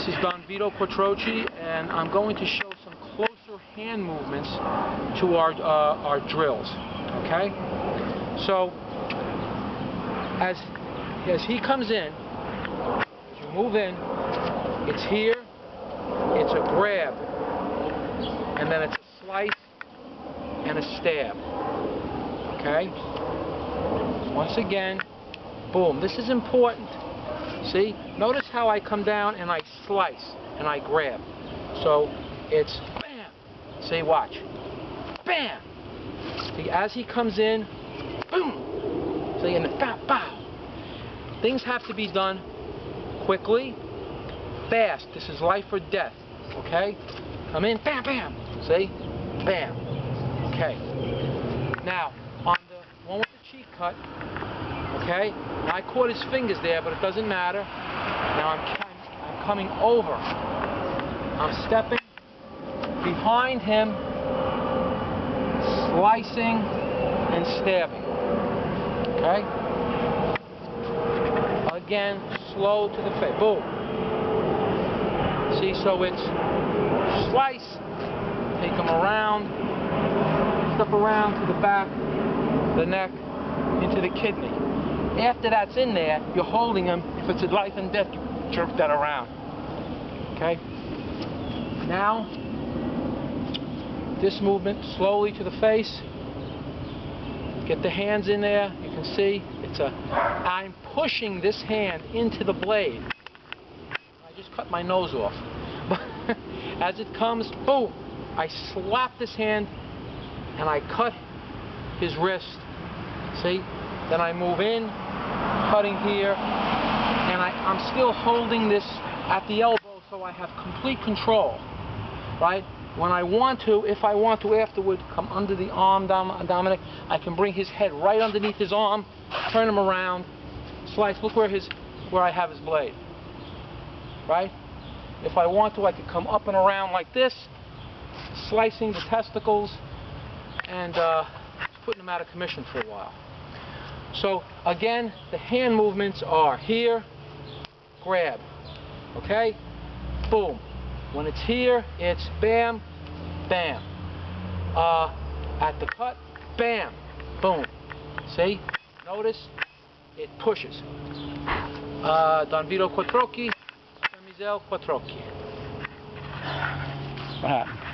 is Don Vito Quattrocchi, and I'm going to show some closer hand movements to our drills. Okay? So, as he comes in, as you move in, it's here, it's a grab, and then it's a slice and a stab. Okay? Once again, boom. This is important. See? Notice how I come down and I slice and I grab. So it's bam. See, watch. Bam. See, as he comes in, boom. See, and the bow. Things have to be done quickly, fast. This is life or death. Okay? Come in, bam, bam. See? Bam. Okay. Now, on the one with the cheek cut, okay? Now I caught his fingers there, but it doesn't matter. Now I'm coming over. I'm stepping behind him, slicing and stabbing. Okay? Again, slow to the face. Boom. See, so it's slice, take him around, step around to the back, the neck, into the kidney. After that's in there, you're holding him. If it's a life and death, you jerk that around. Okay? Now, this movement slowly to the face. Get the hands in there. You can see I'm pushing this hand into the blade. I just cut my nose off. But as it comes, boom, I slap this hand and I cut his wrist. See? Then I move in, cutting here, and I'm still holding this at the elbow so I have complete control, right? When I want to, if I want to afterward, come under the arm, Dominic, I can bring his head right underneath his arm, turn him around, slice. Look where I have his blade, right? If I want to, I could come up and around like this, slicing the testicles and putting them out of commission for a while. So again, the hand movements are here, grab, okay, boom. When it's here, it's bam, bam. At the cut, bam, boom. See? Notice it pushes. Don Vito Quattrocchi, San Michele Quattrocchi. What happened?